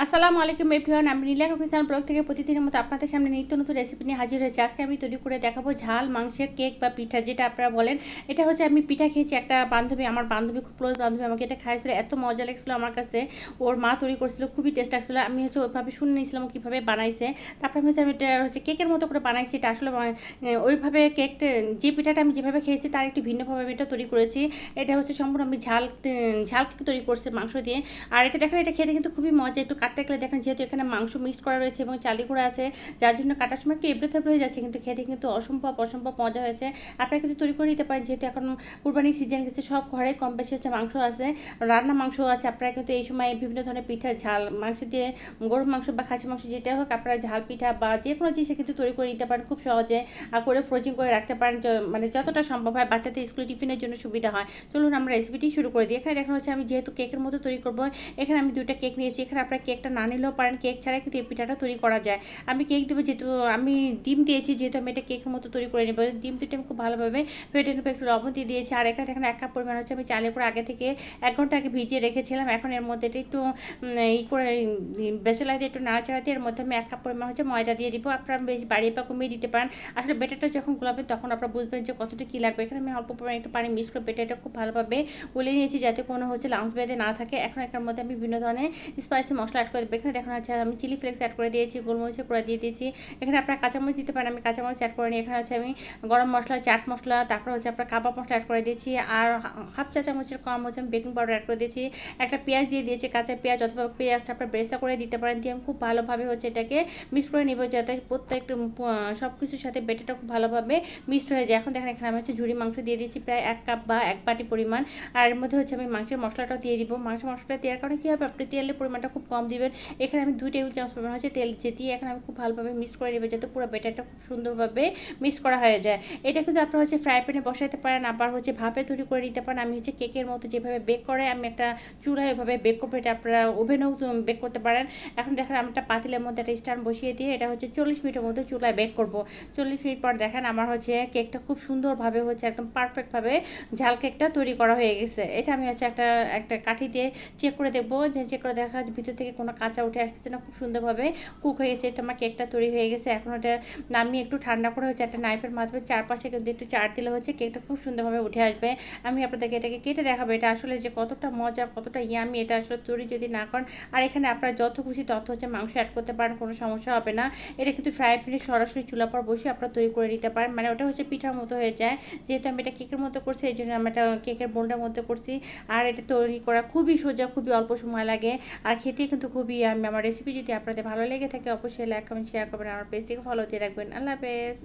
আসসালামু আলাইকুম এভরিওয়ান, আমি নীলা কুকিং ব্লগ থেকে প্রতিদিনের মতো আপনাদের সামনে নিত্য নতুন রেসিপি নিয়ে হাজির হয়েছে। আজকে আমি তৈরি করে দেখাবো ঝাল মাংসের কেক বা পিঠা, যেটা আপনারা বলেন। এটা হচ্ছে আমি পিঠা খেয়েছি, একটা বান্ধবী, আমার বান্ধবী, খুব ক্লোজ বান্ধবী আমাকে এটা খাইছিল, এত মজা লাগছিল আমার কাছে। ওর মা তৈরি করছিল, খুবই টেস্ট লাগছিলো। আমি হচ্ছে ওইভাবে শুনে নিয়েছিলাম কীভাবে বানাইছে। তারপরে হচ্ছে আমি এটা হচ্ছে কেকের মতো করে বানাইছি। এটা আসলে ওইভাবে কেকটা, যে পিঠাটা আমি যেভাবে খেয়েছি তার একটু ভিন্নভাবে আমি এটা তৈরি করেছি। এটা হচ্ছে সম্পূর্ণ আমি ঝাল ঝাল কেক তৈরি করছি মাংস দিয়ে। আর এটা দেখেন, এটা খেতে কিন্তু খুবই মজা। একটু কাটতে গেলে দেখেন, যেহেতু এখানে মাংস মিক্স করা রয়েছে এবং চালি করা আছে, যার জন্য কাটার সময় একটু এবড়ো থেবড়ো হয়ে যাচ্ছে, কিন্তু খেতে কিন্তু অসম্ভব অসম্ভব মজা হয়েছে। আপনারা কিন্তু তৈরি করে নিতে পারেন, যেহেতু এখন কুরবানির সিজন গেছে, সব ঘরে কম বেশি হচ্ছে মাংস আছে, রান্না মাংস আছে। আপনারা কিন্তু এই সময় বিভিন্ন ধরনের পিঠা, ঝাল মাংস দিয়ে, গরুর মাংস বা খাসি মাংস যেটা হোক, আপনারা ঝাল পিঠা বা যে কোনো জিনিস কিন্তু তৈরি করে নিতে পারেন খুব সহজে। আর করে ফ্রোজিং করে রাখতে পারেন, মানে যতটা সম্ভব হয় বাচ্চাদের স্কুল টিফিনের জন্য সুবিধা হয়। চলুন আমরা রেসিপিটি শুরু করে দিই। এখানে দেখা হচ্ছে আমি যেহেতু কেকের মতো তৈরি করবো, এখানে আমি দুইটা কেক নিয়েছি। এখানে আপনারা কেকটা না নিলেও পারেন, কেক ছাড়া কিন্তু এই পিঠাটা তৈরি করা যায়। আমি কেক দেবো, যেহেতু আমি ডিম দিয়েছি, যেহেতু আমি এটা কেকের মতো তৈরি করে নেবো। ডিম দুটো আমি খুব ভালোভাবে ফেটে নেবো, একটু লবণ দিয়ে দিয়েছি। আর এখানে দেখেন 1 কাপ পরিমাণ হচ্ছে আমি চালের করে আগে থেকে 1 ঘন্টা আগে ভিজিয়ে রেখেছিলাম। এখন এর মধ্যে এটা একটু করে বেসেলাই দিয়ে একটু নাড়াচাড়া দিয়ে এর মধ্যে আমি 1 কাপ পরিমাণ হচ্ছে ময়দা দিয়ে দিব। আপনারা বেশি বাড়িয়ে বা কমিয়ে দিতে পারেন। আসলে বেটারটা যখন গোলাবেন তখন আপনারা বুঝবেন যে কতটা কী লাগবে। এখানে আমি অল্প পরিমাণে একটু পানি মিক্স করে বেটারটা খুব ভালোভাবে গুলিয়ে নিয়েছি, যাতে কোনো হচ্ছে লাম্পস বেঁধে না থাকে। এখন এখানে মধ্যে আমি বিভিন্ন ধরনের স্পাইসি মশলা অ্যাড করে দেবো। এখানে দেখুন হচ্ছে আমি চিলি ফ্লেক্স অ্যাড করে দিয়েছি, গোলমরিচের গুঁড়া দিয়ে দিয়েছি। এখানে আপনারা কাঁচামরিচ দিতে পারেন, আমি কাঁচামরিচ অ্যাড করে নিই। এখানে হচ্ছে আমি গরম মশলা, চাট মশলা, তারপর হচ্ছে আপনার কাবাব মশলা অ্যাড করে দিয়েছি। আর হাফ চা চামচের কম হচ্ছে আমি বেকিং পাউডার অ্যাড করে দিয়েছি। একটা পেঁয়াজ দিয়ে দিয়েছি, কাঁচা পেঁয়াজ, অথবা পেঁয়াজটা আপনার ব্রেস্তা করে দিতে পারেন। দিয়ে আমি খুব ভালোভাবে হচ্ছে এটাকে মিক্স করে নিব, যাতে প্রত্যেকটা সব কিছুর সাথে বেটাটা খুব ভালোভাবে মিক্সড হয়ে যায়। এখন দেখেন, এখানে আমি হচ্ছে ঝুরি মাংস দিয়ে দিয়েছি প্রায় 1 কাপ বা 1 বাটি পরিমাণ। আর এর মধ্যে হচ্ছে আমি মাংসের মশলাটাও দিয়ে দিব। মাংসের মশলাটা দেওয়ার কারণে কী হবে, আপনি তেলের পরিমাণটা খুব কম দিবেন। এখানে আমি 2 টেবিল চামচ পরিমাণ হচ্ছে তেল দিয়ে এখন আমি খুব ভালোভাবে মিক্স করে নেব, যাতে পুরো ব্যাটারটা খুব সুন্দরভাবে মিক্স করা হয়ে যায়। এটা কিন্তু আপনারা হচ্ছে ফ্রাই প্যানে বসাতে পারেন, আবার হচ্ছে ভাপে তৈরি করে নিতে পারেন। আমি হচ্ছে কেকের মতো যেভাবে বেক করে আমি একটা চুলায় এভাবে বেক করবো, এটা আপনারা ওভেনেও বেক করতে পারেন। এখন দেখেন, আমি একটা পাতিলের মধ্যে একটা স্ট্যান্ড বসিয়ে দিয়ে এটা হচ্ছে 40 মিনিটের মধ্যে চুলায় বেক করব। 40 মিনিট পর দেখেন আমার হচ্ছে কেকটা খুব সুন্দরভাবে হচ্ছে একদম পারফেক্টভাবে ঝাল কেকটা তৈরি করা হয়ে গেছে। এটা আমি হচ্ছে একটা একটা কাঠি দিয়ে চেক করে দেখবো, যে চেক করে দেখা ভিতর থেকে কোনো কাঁচা উঠে আসতেছে না, খুব সুন্দরভাবে কুক হয়ে গেছে। এটা আমার কেকটা তৈরি হয়ে গেছে। এখন ওটা নামিয়ে একটু ঠান্ডা করে হচ্ছে একটা নাইফের মাধ্যমে চারপাশে কিন্তু একটু চার দিলে হচ্ছে কেকটা খুব সুন্দরভাবে উঠে আসবে। আমি আপনাদেরকে এটাকে কেটে দেখাবো, এটা আসলে যে কতটা মজা, কতটা ইয়ামি, এটা আসলে তৈরি যদি না করেন। আর এখানে আপনারা যত খুশি তত হচ্ছে মাংস অ্যাড করতে পারেন, কোনো সমস্যা হবে না। এটা কিন্তু ফ্রাই প্যানে সরাসরি চুলা পর বসে আপনারা তৈরি করে নিতে পারেন, মানে ওটা হচ্ছে পিঠার মতো হয়ে যায়। যেহেতু আমি এটা কেকের মতো করছি, এই জন্য আমি এটা কেকের বোলটার মধ্যে করছি। আর এটা তৈরি করা খুবই সোজা, খুবই অল্প সময় লাগে, আর খেতে কিন্তু খুবই আমি। আমার রেসিপি যদি আপনাদের ভালো লেগে থাকে, অবশ্যই লাইক, কমেন্ট, শেয়ার করবেন। আমার পেজটিকে ফলো দিয়ে রাখবেন। আল্লাহ হাফেজ।